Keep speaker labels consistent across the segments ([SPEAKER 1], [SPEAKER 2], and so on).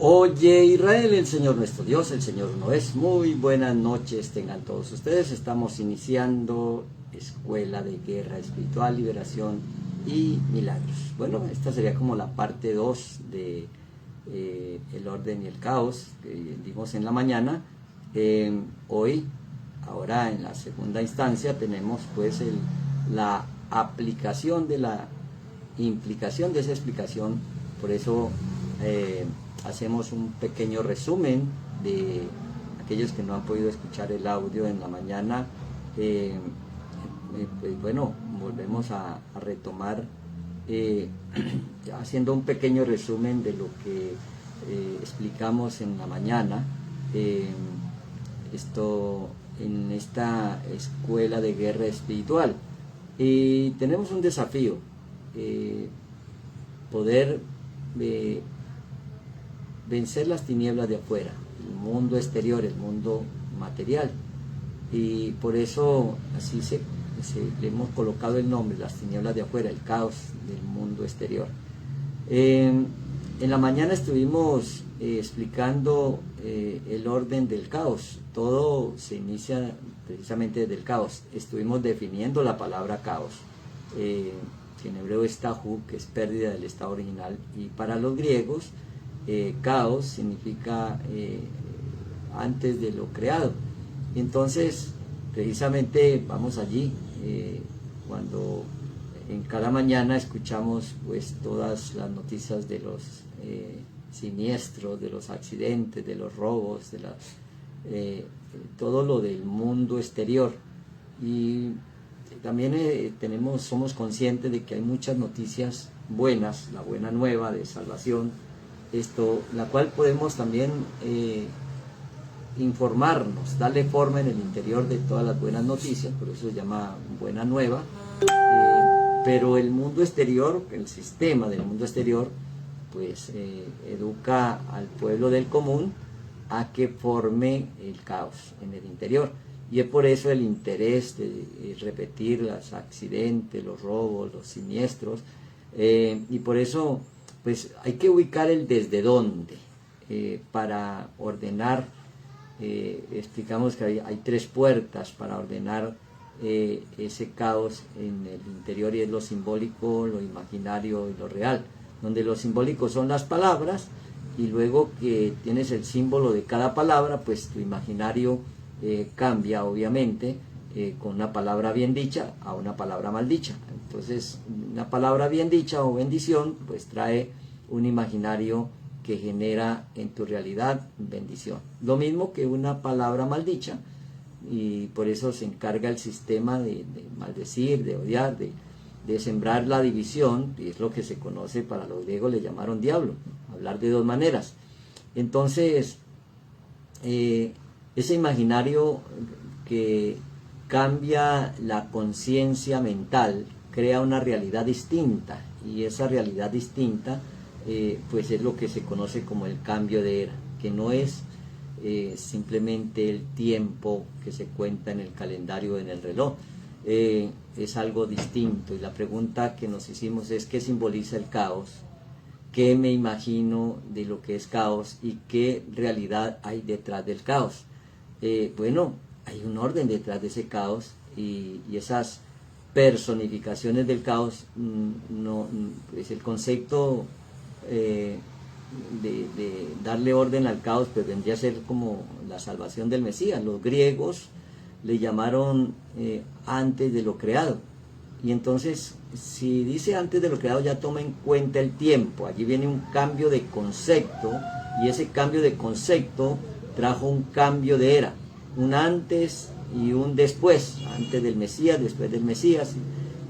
[SPEAKER 1] Oye Israel, el Señor nuestro Dios, el Señor no es. Muy buenas noches tengan todos ustedes. Estamos iniciando Escuela de Guerra Espiritual, Liberación y Milagros. Bueno, esta sería como la parte 2 de el orden y el caos que dimos en la mañana. Hoy, ahora en la segunda instancia, tenemos pues la aplicación de la implicación de esa explicación. Por eso hacemos un pequeño resumen de aquellos que no han podido escuchar el audio en la mañana. Pues bueno, volvemos a retomar haciendo un pequeño resumen de lo que explicamos en la mañana. Esto en esta escuela de guerra espiritual. Y tenemos un desafío, poder vencer las tinieblas de afuera, el mundo exterior, el mundo material. Y por eso así le hemos colocado el nombre, las tinieblas de afuera, el caos del mundo exterior. En la mañana estuvimos explicando el orden del caos. Todo se inicia precisamente desde el caos. Estuvimos definiendo la palabra caos, que en hebreo es tahu, que es pérdida del estado original, y para los griegos caos significa antes de lo creado. Entonces precisamente vamos allí, cuando en cada mañana escuchamos pues todas las noticias de los siniestros, de los accidentes, de los robos, de todo lo del mundo exterior. Y también somos conscientes de que hay muchas noticias buenas, la buena nueva de salvación, la cual podemos también informarnos, darle forma en el interior de todas las buenas noticias, por eso se llama buena nueva. Pero el mundo exterior, el sistema del mundo exterior, pues educa al pueblo del común a que forme el caos en el interior. Y es por eso el interés de repetir los accidentes, los robos, los siniestros. Y por eso pues hay que ubicar el desde dónde para ordenar. Explicamos que hay 3 puertas para ordenar ese caos en el interior, y es lo simbólico, lo imaginario y lo real, donde lo simbólico son las palabras, y luego que tienes el símbolo de cada palabra, pues tu imaginario cambia obviamente con una palabra bien dicha a una palabra mal dicha. Entonces una palabra bien dicha o bendición pues trae un imaginario que genera en tu realidad bendición. Lo mismo que una palabra maldicha, y por eso se encarga el sistema de maldecir, de odiar, de sembrar la división, y es lo que se conoce, para los griegos le llamaron diablo, hablar de 2 maneras. Entonces, ese imaginario que cambia la conciencia mental crea una realidad distinta, y esa realidad distinta pues es lo que se conoce como el cambio de era, que no es simplemente el tiempo que se cuenta en el calendario, en el reloj. Es algo distinto, y la pregunta que nos hicimos es: ¿qué simboliza el caos? ¿Qué me imagino de lo que es caos? ¿Y qué realidad hay detrás del caos? Bueno, hay un orden detrás de ese caos, y esas personificaciones del caos, es el concepto de darle orden al caos, pues vendría a ser como la salvación del Mesías. Los griegos le llamaron antes de lo creado, y entonces si dice antes de lo creado, ya toma en cuenta el tiempo. Allí viene un cambio de concepto, y ese cambio de concepto trajo un cambio de era, un antes y un después, antes del Mesías, después del Mesías.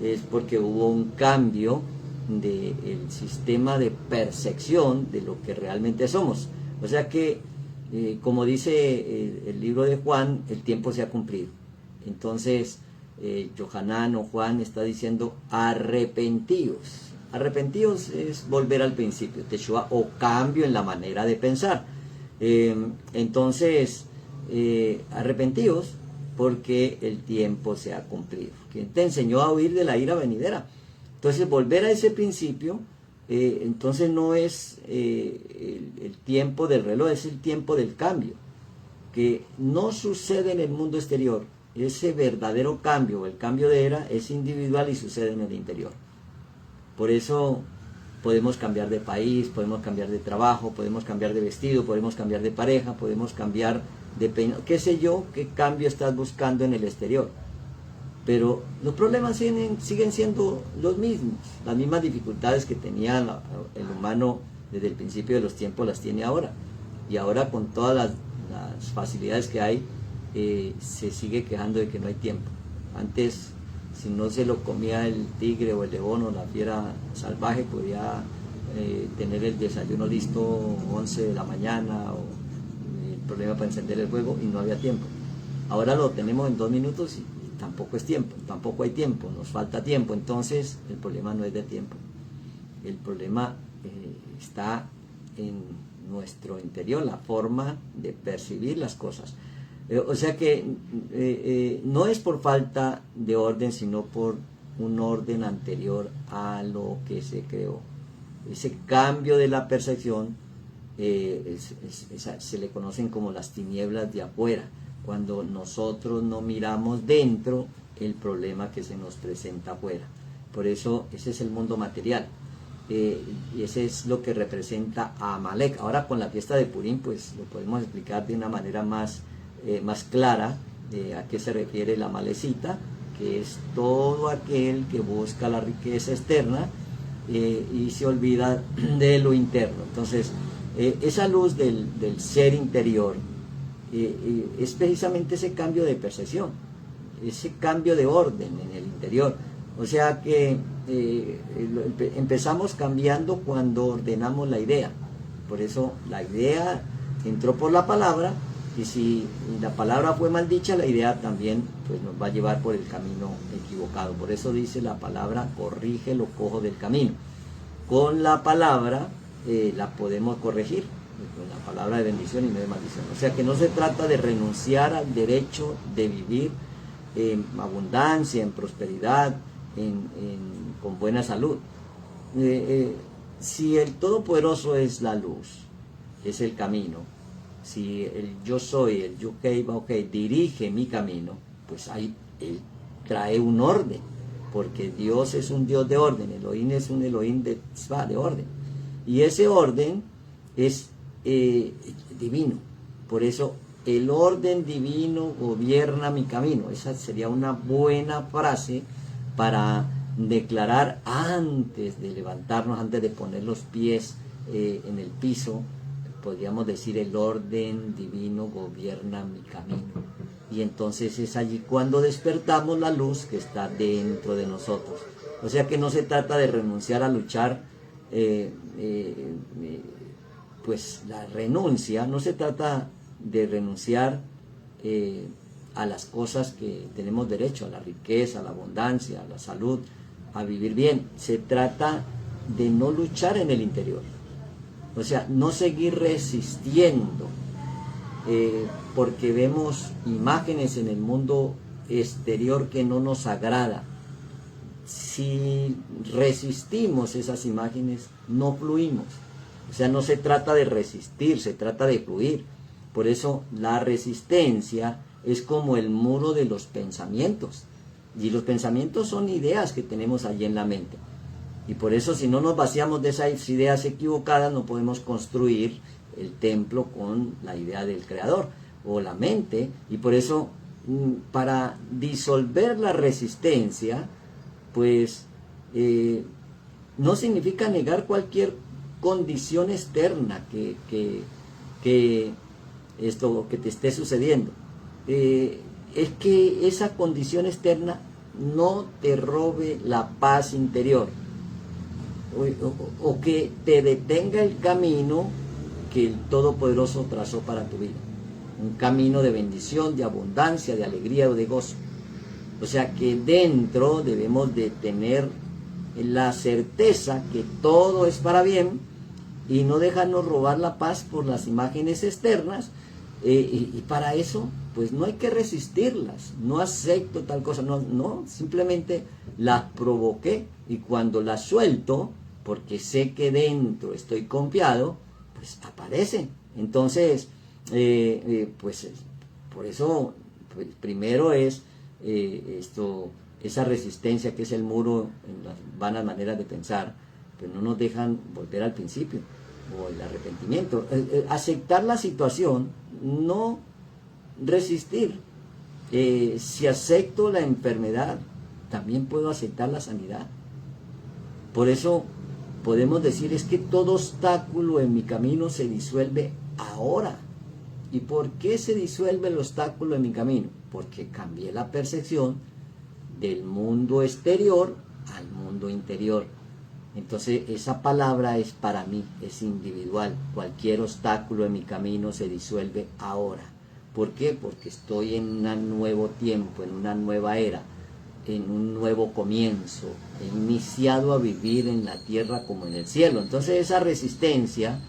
[SPEAKER 1] Es porque hubo un cambio del sistema de percepción de lo que realmente somos. O sea que, como dice el libro de Juan, el tiempo se ha cumplido. Entonces, Yohanan o Juan está diciendo: arrepentíos. Arrepentíos es volver al principio, Teshuvah, o cambio en la manera de pensar. Entonces, arrepentíos porque el tiempo se ha cumplido. ¿Quién te enseñó a huir de la ira venidera? Entonces, volver a ese principio Entonces no es el tiempo del reloj, es el tiempo del cambio, que no sucede en el mundo exterior. Ese verdadero cambio, el cambio de era, es individual y sucede en el interior. Por eso podemos cambiar de país, podemos cambiar de trabajo, podemos cambiar de vestido, podemos cambiar de pareja, podemos cambiar de peinado, qué sé yo, qué cambio estás buscando en el exterior. Pero los problemas siguen siendo los mismos. Las mismas dificultades que tenía el humano desde el principio de los tiempos las tiene ahora. Y ahora con todas las facilidades que hay, se sigue quejando de que no hay tiempo. Antes, si no se lo comía el tigre o el león o la fiera salvaje, podía tener el desayuno listo 11 de la mañana o el problema para encender el fuego y no había tiempo. Ahora lo tenemos en 2 minutos y tampoco es tiempo, tampoco hay tiempo, nos falta tiempo. Entonces el problema no es de tiempo, el problema está en nuestro interior, la forma de percibir las cosas. O sea que no es por falta de orden, sino por un orden anterior a lo que se creó. Ese cambio de la percepción se le conocen como las tinieblas de afuera. Cuando nosotros no miramos dentro el problema que se nos presenta afuera. Por eso ese es el mundo material. Y ese es lo que representa a Amalek. Ahora con la fiesta de Purim pues lo podemos explicar de una manera más clara a qué se refiere la malecita, que es todo aquel que busca la riqueza externa y se olvida de lo interno. Entonces esa luz del ser interior es precisamente ese cambio de percepción, ese cambio de orden en el interior. O sea que empezamos cambiando cuando ordenamos la idea. Por eso la idea entró por la palabra, y si la palabra fue mal dicha, la idea también pues, nos va a llevar por el camino equivocado. Por eso dice la palabra: corrige lo cojo del camino. Con la palabra la podemos corregir, con la palabra de bendición y no de maldición. O sea que no se trata de renunciar al derecho de vivir en abundancia, en prosperidad, con buena salud. Si el Todopoderoso es la luz, es el camino, si el yo soy, el Yukei Baokei, dirige mi camino, pues ahí él trae un orden, porque Dios es un Dios de orden, Elohim es un Elohim de tzvah, de orden, y ese orden es divino. Por eso el orden divino gobierna mi camino. Esa sería una buena frase para declarar antes de levantarnos, antes de poner los pies en el piso. Podríamos decir: el orden divino gobierna mi camino. Y entonces es allí cuando despertamos la luz que está dentro de nosotros. O sea que no se trata de renunciar a luchar, pues la renuncia, no se trata de renunciar a las cosas que tenemos derecho, a la riqueza, a la abundancia, a la salud, a vivir bien. Se trata de no luchar en el interior. O sea, no seguir resistiendo, porque vemos imágenes en el mundo exterior que no nos agrada. Si resistimos esas imágenes, no fluimos. O sea, no se trata de resistir, se trata de fluir. Por eso la resistencia es como el muro de los pensamientos. Y los pensamientos son ideas que tenemos allí en la mente. Y por eso, si no nos vaciamos de esas ideas equivocadas, no podemos construir el templo con la idea del Creador o la mente. Y por eso, para disolver la resistencia, pues no significa negar cualquier condición externa que te esté sucediendo. Es que esa condición externa no te robe la paz interior, o que te detenga el camino que el Todopoderoso trazó para tu vida, un camino de bendición, de abundancia, de alegría o de gozo. O sea que dentro debemos de tener la certeza que todo es para bien y no dejarnos robar la paz por las imágenes externas, y para eso pues no hay que resistirlas. No acepto tal cosa, no, simplemente las provoqué, y cuando las suelto porque sé que dentro estoy confiado, pues aparece. Entonces, pues por eso, pues, primero es esa resistencia que es el muro en las vanas maneras de pensar, pues no nos dejan volver al principio, o el arrepentimiento. Aceptar la situación, no resistir. Si acepto la enfermedad, también puedo aceptar la sanidad. Por eso podemos decir, es que todo obstáculo en mi camino se disuelve ahora. ¿Y por qué se disuelve el obstáculo en mi camino? Porque cambié la percepción del mundo exterior al mundo interior. Entonces esa palabra es para mí, es individual. Cualquier obstáculo en mi camino se disuelve ahora. ¿Por qué? Porque estoy en un nuevo tiempo, en una nueva era, en un nuevo comienzo. He iniciado a vivir en la tierra como en el cielo. Entonces esa resistencia,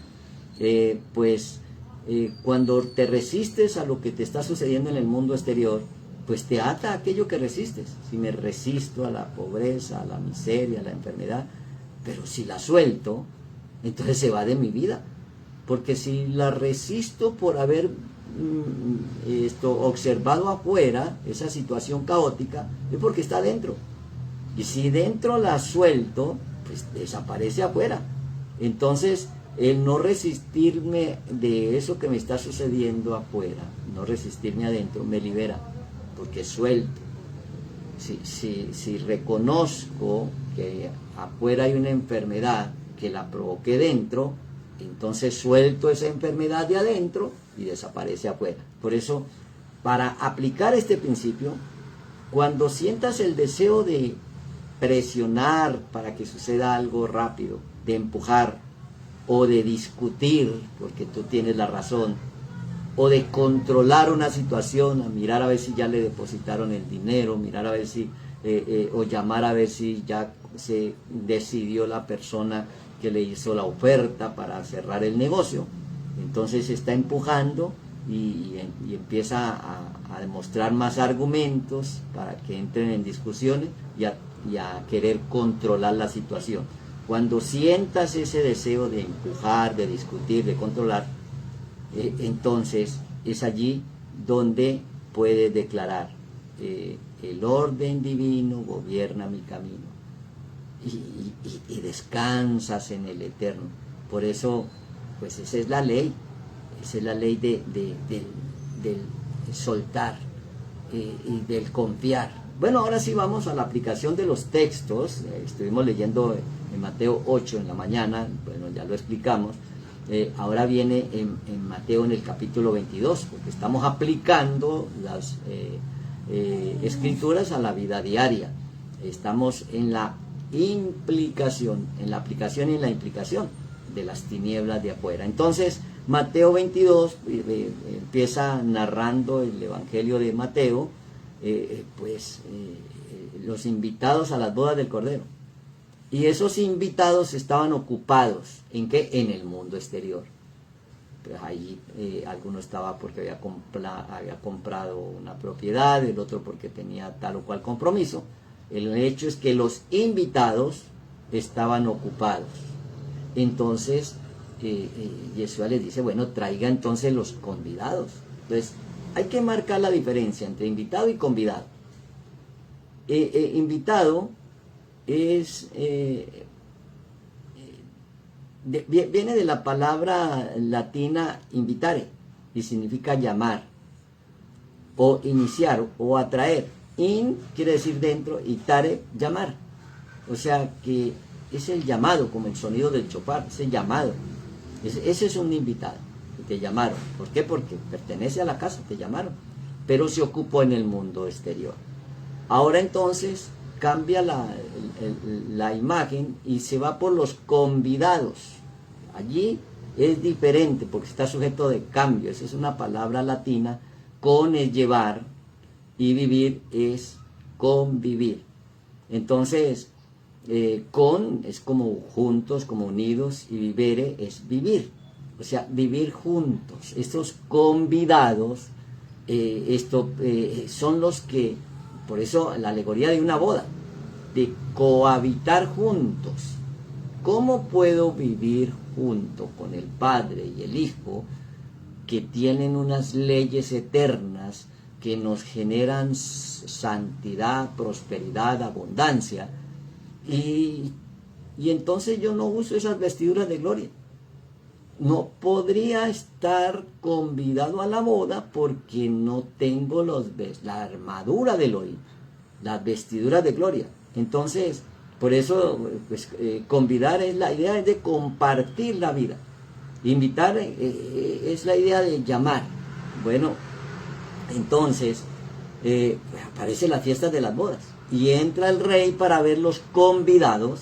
[SPEAKER 1] cuando te resistes a lo que te está sucediendo en el mundo exterior, pues te ata a aquello que resistes. Si me resisto a la pobreza, a la miseria, a la enfermedad, pero si la suelto, entonces se va de mi vida. Porque si la resisto por haber observado afuera esa situación caótica, es porque está dentro. Y si dentro la suelto, pues desaparece afuera. Entonces, el no resistirme de eso que me está sucediendo afuera, no resistirme adentro, me libera, porque suelto. Si reconozco que afuera hay una enfermedad que la provoqué dentro, entonces suelto esa enfermedad de adentro y desaparece afuera. Por eso, para aplicar este principio, cuando sientas el deseo de presionar para que suceda algo rápido, de empujar o de discutir porque tú tienes la razón, o de controlar una situación, a mirar a ver si ya le depositaron el dinero, mirar a ver si, o llamar a ver si ya se decidió la persona que le hizo la oferta para cerrar el negocio. Entonces está empujando y empieza a demostrar más argumentos para que entren en discusiones y a querer controlar la situación. Cuando sientas ese deseo de empujar, de discutir, de controlar, entonces es allí donde puedes declarar, el orden divino gobierna mi camino, y descansas en el eterno. Por eso, pues esa es la ley del soltar y del confiar. Bueno, ahora sí vamos a la aplicación de los textos. Estuvimos leyendo en Mateo 8 en la mañana, bueno, ya lo explicamos. Ahora viene en Mateo en el capítulo 22, porque estamos aplicando las escrituras a la vida diaria. Estamos en la implicación, en la aplicación y en la implicación de las tinieblas de afuera. Entonces, Mateo 22 empieza narrando el Evangelio de Mateo, los invitados a las bodas del Cordero. Y esos invitados estaban ocupados, ¿en qué? En el mundo exterior. Pues ahí alguno estaba porque había comprado una propiedad, el otro porque tenía tal o cual compromiso. El hecho es que los invitados estaban ocupados. Entonces, Yeshua les dice, bueno, traiga entonces los convidados. Entonces, hay que marcar la diferencia entre invitado y convidado. Invitado es viene de la palabra latina invitare, y significa llamar, o iniciar, o atraer. In quiere decir dentro, y tare, llamar. O sea que es el llamado, como el sonido del chofar, ese llamado. Ese es un invitado, que te llamaron. ¿Por qué? Porque pertenece a la casa, te llamaron, pero se ocupó en el mundo exterior. Ahora entonces cambia la imagen y se va por los convidados. Allí es diferente porque está sujeto de cambio. Esa es una palabra latina. Con es llevar y vivir es convivir. Entonces, con es como juntos, como unidos, y vivere es vivir. O sea, vivir juntos. Estos convidados, son los que, por eso la alegoría de una boda, de cohabitar juntos. ¿cómo puedo vivir junto con el Padre y el Hijo, que tienen unas leyes eternas que nos generan santidad, prosperidad, abundancia? Y entonces yo no uso esas vestiduras de gloria. No podría estar convidado a la boda porque no tengo la armadura de Elohim, las vestiduras de gloria. Entonces, por eso, pues, convidar es la idea de compartir la vida. Invitar es la idea de llamar. Bueno, entonces pues aparece la fiesta de las bodas y entra el rey para ver los convidados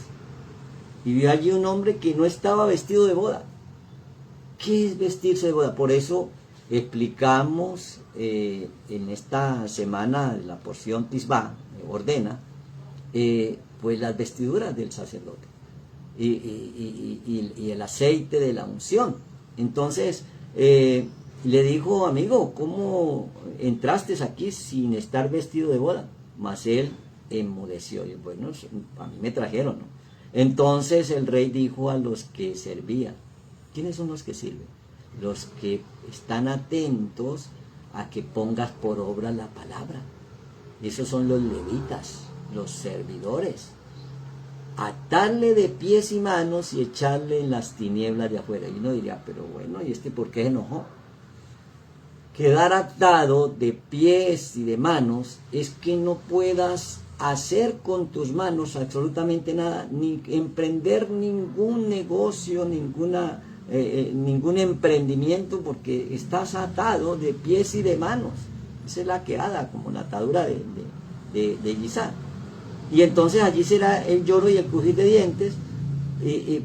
[SPEAKER 1] y vio allí un hombre que no estaba vestido de boda. ¿Qué es vestirse de boda? Por eso explicamos en esta semana de la porción Tisbá, ordena, pues las vestiduras del sacerdote y el aceite de la unción. Entonces le dijo: amigo, ¿cómo entraste aquí sin estar vestido de boda? Mas él enmudeció. Y bueno, a mí me trajeron, ¿no? Entonces el rey dijo a los que servían: ¿quiénes son los que sirven? Los que están atentos a que pongas por obra la palabra. Esos son los levitas, los servidores. Atarle de pies y manos y echarle en las tinieblas de afuera. Y uno diría: pero bueno, ¿y este por qué se enojó? Quedar atado de pies y de manos es que no puedas hacer con tus manos absolutamente nada, ni emprender ningún negocio, ningún emprendimiento, porque estás atado de pies y de manos. Esa es la quedada, como la atadura de guisar. Y entonces allí será el lloro y el crujir de dientes,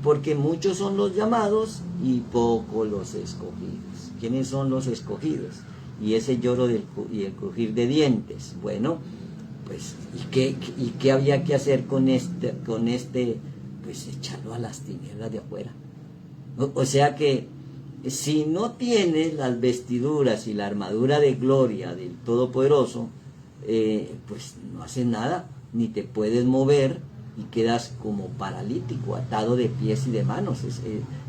[SPEAKER 1] porque muchos son los llamados y pocos los escogidos. ¿Quiénes son los escogidos? Y ese lloro y el crujir de dientes. Bueno, pues, ¿y qué había que hacer con este? Pues echarlo a las tinieblas de afuera. O sea que si no tienes las vestiduras y la armadura de gloria del Todopoderoso, pues no haces nada, ni te puedes mover y quedas como paralítico, atado de pies y de manos.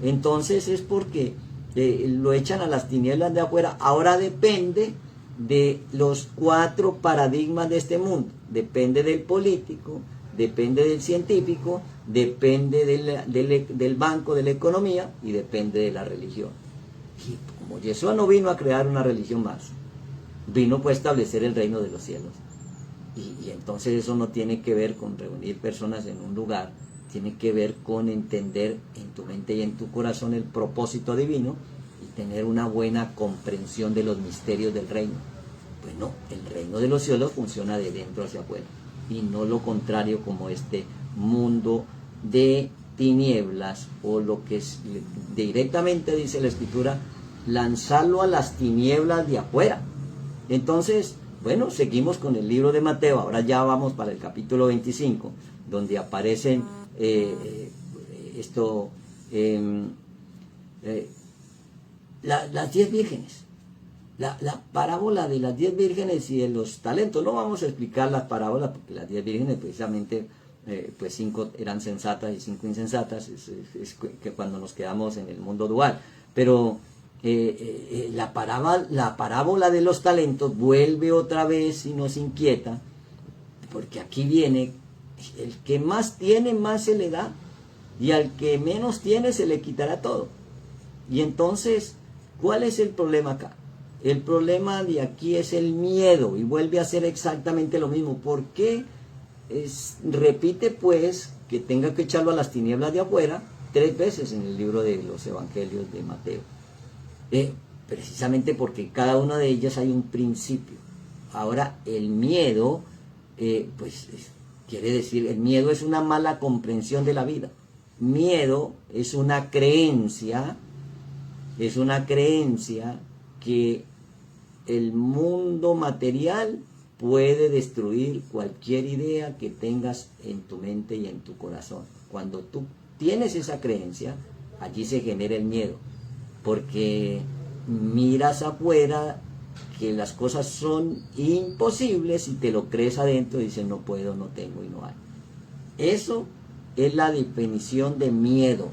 [SPEAKER 1] Entonces es porque lo echan a las tinieblas de afuera. Ahora depende de los 4 paradigmas de este mundo. Depende del político, depende del científico, depende del banco, de la economía, y depende de la religión. Y como Yeshua no vino a crear una religión más, vino pues a establecer el reino de los cielos. Y entonces eso no tiene que ver con reunir personas en un lugar, tiene que ver con entender en tu mente y en tu corazón el propósito divino y tener una buena comprensión de los misterios del reino. Bueno, el reino de los cielos funciona de dentro hacia afuera y no lo contrario, como este mundo de tinieblas, o lo que es, directamente dice la Escritura, lanzarlo a las tinieblas de afuera. Entonces, bueno, seguimos con el libro de Mateo. Ahora ya vamos para el capítulo 25, donde aparecen las 10 vírgenes. La parábola de las 10 vírgenes y de los talentos. No vamos a explicar las parábolas, porque las 10 vírgenes precisamente, pues 5 eran sensatas y 5 insensatas. Es que cuando nos quedamos en el mundo dual. Pero la parábola de los talentos vuelve otra vez y nos inquieta, porque aquí viene: el que más tiene, más se le da, y al que menos tiene, se le quitará todo. Y entonces, ¿cuál es el problema acá? El problema de aquí es el miedo, y vuelve a ser exactamente lo mismo. ¿Por qué repite pues que tenga que echarlo a las tinieblas de afuera 3 veces en el libro de los evangelios de Mateo? Precisamente porque en cada una de ellas hay un principio. Ahora, el miedo, pues quiere decir, el miedo es una mala comprensión de la vida. Miedo es una creencia que el mundo material puede destruir cualquier idea que tengas en tu mente y en tu corazón. Cuando tú tienes esa creencia, allí se genera el miedo, porque miras afuera que las cosas son imposibles y te lo crees adentro y dices: no puedo, no tengo y no hay. Eso es la definición de miedo.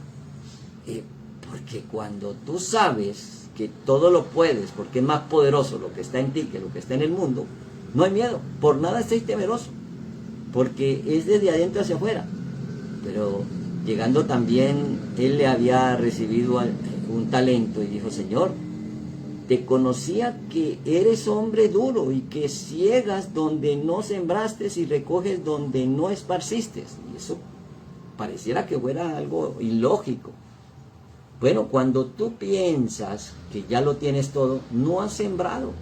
[SPEAKER 1] Porque cuando tú sabes que todo lo puedes, porque es más poderoso lo que está en ti que lo que está en el mundo, no hay miedo, por nada estés temeroso, porque es desde adentro hacia afuera. Pero llegando también, él le había recibido un talento y dijo: Señor, te conocía que eres hombre duro y que ciegas donde no sembraste y recoges donde no esparciste. Y eso pareciera que fuera algo ilógico. Bueno, cuando tú piensas que ya lo tienes todo, no has sembrado,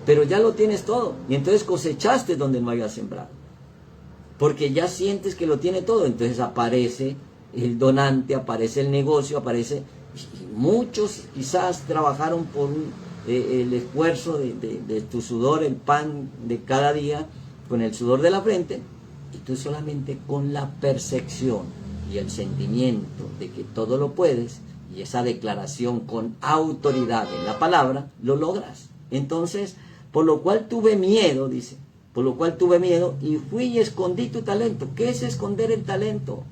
[SPEAKER 1] pero ya lo tienes todo, y entonces cosechaste donde no habías sembrado, porque ya sientes que lo tiene todo. Entonces aparece el donante, aparece el negocio, aparece, y muchos quizás trabajaron por el esfuerzo de tu sudor, el pan de cada día, con el sudor de la frente, y tú solamente con la percepción y el sentimiento de que todo lo puedes, y esa declaración con autoridad en la palabra, lo logras. Entonces, por lo cual tuve miedo, dice, por lo cual tuve miedo y fui y escondí tu talento. ¿Qué es esconder el talento?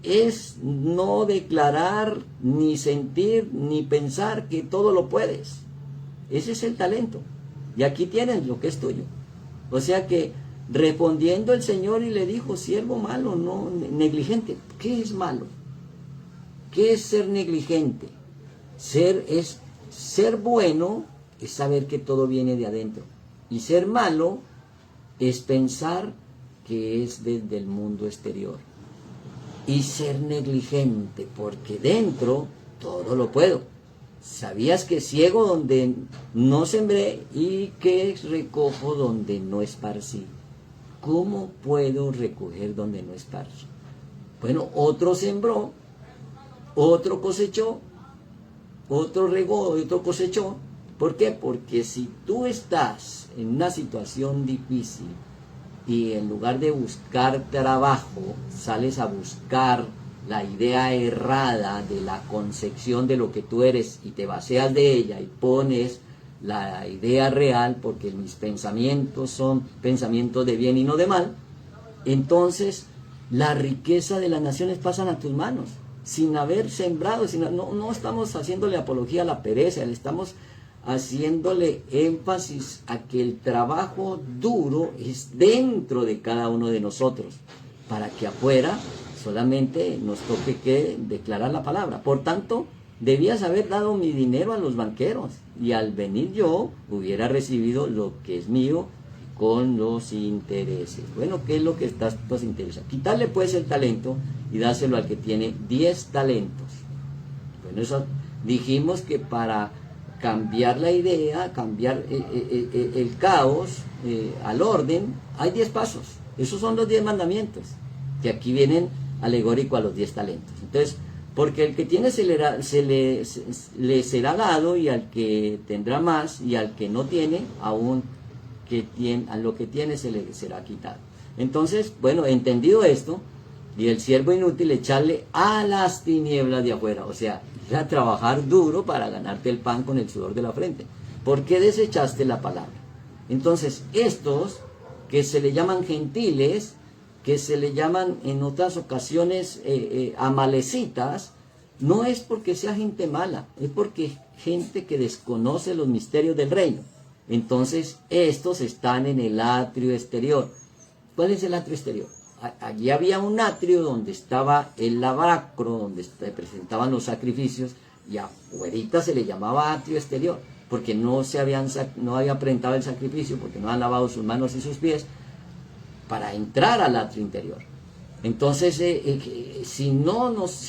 [SPEAKER 1] Es no declarar, ni sentir, ni pensar que todo lo puedes. Ese es el talento. Y aquí tienes lo que es tuyo. O sea que, respondiendo el Señor y le dijo: siervo malo, no negligente. ¿Qué es malo? ¿Qué es ser negligente? Ser bueno es saber que todo viene de adentro. Y ser malo es pensar que es desde el mundo exterior. Y ser negligente, porque dentro todo lo puedo. ¿Sabías que ciego donde no sembré y que recojo donde no esparcí? ¿Cómo puedo recoger donde no esparcí? Bueno, otro sembró, otro cosechó, otro regó, otro cosechó. ¿Por qué? Porque si tú estás en una situación difícil y en lugar de buscar trabajo, sales a buscar la idea errada de la concepción de lo que tú eres y te vacías de ella y pones la idea real, porque mis pensamientos son pensamientos de bien y no de mal, entonces la riqueza de las naciones pasan a tus manos, sin haber sembrado. No estamos haciéndole apología a la pereza, le estamos haciéndole énfasis a que el trabajo duro es dentro de cada uno de nosotros, para que afuera solamente nos toque que declarar la palabra. Por tanto, debías haber dado mi dinero a los banqueros, y al venir yo hubiera recibido lo que es mío con los intereses. Bueno, ¿qué es lo que nos interesa? Quitarle pues el talento y dárselo al que tiene 10 talentos. Bueno, eso dijimos que para cambiar la idea, cambiar el caos al orden, hay 10 pasos. Esos son los 10 mandamientos, que aquí vienen alegóricos a los 10 talentos. Entonces, porque el que tiene le será dado, y al que tendrá más, y al que no tiene, aún a lo que tiene se le será quitado. Entonces, bueno, entendido esto, y el siervo inútil echarle a las tinieblas de afuera, o sea, ir a trabajar duro para ganarte el pan con el sudor de la frente. ¿Por qué desechaste la palabra? Entonces, estos que se le llaman gentiles, que se le llaman en otras ocasiones amalecitas, no es porque sea gente mala, es porque gente que desconoce los misterios del reino. Entonces, estos están en el atrio exterior. ¿Cuál es el atrio exterior? Allí había un atrio donde estaba el lavacro, donde se presentaban los sacrificios, y afuera se le llamaba atrio exterior, porque no había presentado el sacrificio, porque no han lavado sus manos y sus pies para entrar al atrio interior. Entonces, si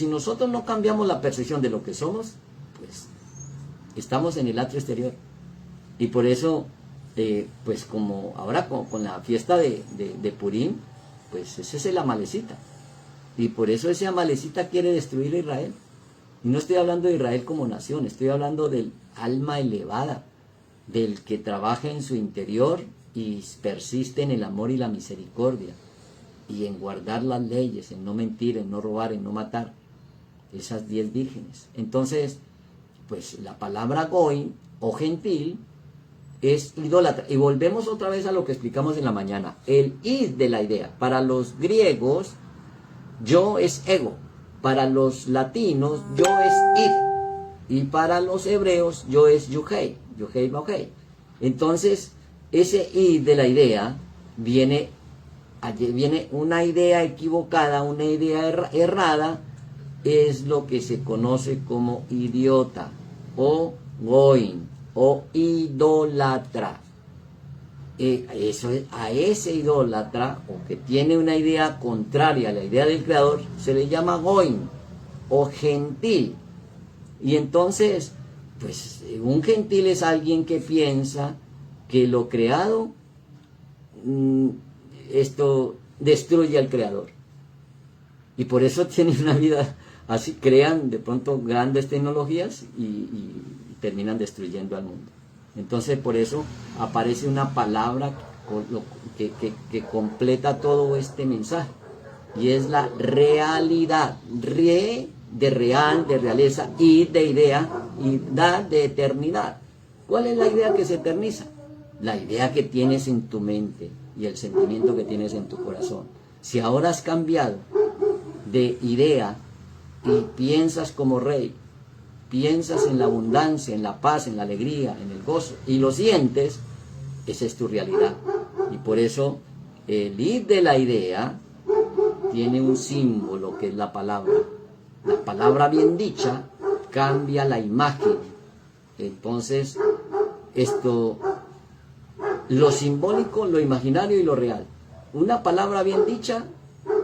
[SPEAKER 1] nosotros no cambiamos la percepción de lo que somos, pues estamos en el atrio exterior. Y por eso, pues como ahora con la fiesta de Purim, pues ese es el amalecita. Y por eso ese amalecita quiere destruir a Israel. Y no estoy hablando de Israel como nación, estoy hablando del alma elevada, del que trabaja en su interior y persiste en el amor y la misericordia, y en guardar las leyes, en no mentir, en no robar, en no matar. Esas 10 vírgenes. Entonces, pues la palabra goy o gentil es idólatra. Y volvemos otra vez a lo que explicamos en la mañana. El id de la idea. Para los griegos, Yo es ego. Para los latinos, yo es id. Y para los hebreos, yo es yuhei. Yuhei bauhei. Entonces, ese id de la idea viene una idea equivocada, una idea errada, es lo que se conoce como idiota, o goin, o idólatra. A ese idólatra, o que tiene una idea contraria a la idea del creador, se le llama goin, o gentil. Y entonces, pues un gentil es alguien que piensa que lo creado, esto destruye al creador. Y por eso tienen una vida así, crean de pronto grandes tecnologías y terminan destruyendo al mundo. Entonces por eso aparece una palabra que completa todo este mensaje, y es la realidad. Re de real, de realeza, y de idea, y da de eternidad. ¿Cuál es la idea que se eterniza? La idea que tienes en tu mente y el sentimiento que tienes en tu corazón. Si ahora has cambiado de idea y piensas como rey, piensas en la abundancia, en la paz, en la alegría, en el gozo, y lo sientes, esa es tu realidad. Y por eso el id de la idea tiene un símbolo que es la palabra. La palabra bien dicha cambia la imagen. Entonces, lo simbólico, lo imaginario y lo real. Una palabra bien dicha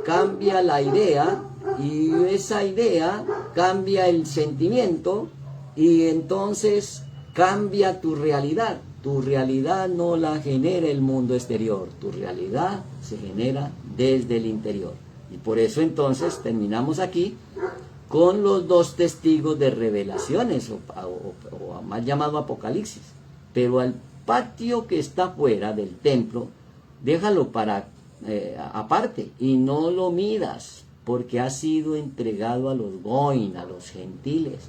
[SPEAKER 1] cambia la idea, y esa idea cambia el sentimiento, y entonces cambia tu realidad. Tu realidad no la genera el mundo exterior, tu realidad se genera desde el interior. Y por eso entonces terminamos aquí con los dos testigos de revelaciones, o más llamado Apocalipsis. Pero al patio que está fuera del templo, déjalo para aparte, y no lo midas, porque ha sido entregado a los goin, a los gentiles,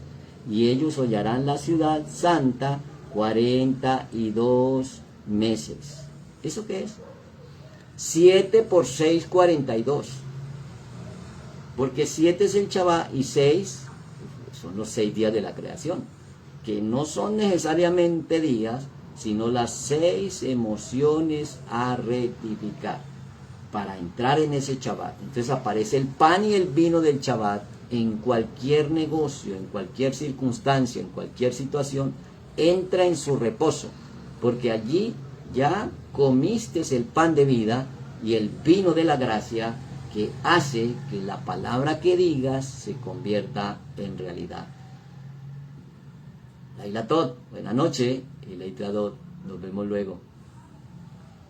[SPEAKER 1] y ellos hollarán la ciudad santa 42 meses. ¿Eso qué es? 7 por 6, 42. Porque 7 es el Shabbat y 6 son los 6 días de la creación, que no son necesariamente días, sino las 6 emociones a rectificar para entrar en ese Shabbat. Entonces aparece el pan y el vino del Shabbat en cualquier negocio, en cualquier circunstancia, en cualquier situación, entra en su reposo, porque allí ya comiste el pan de vida y el vino de la gracia, que hace que la palabra que digas se convierta en realidad. Laila Tot, buena noche, y Leitradot, nos vemos luego.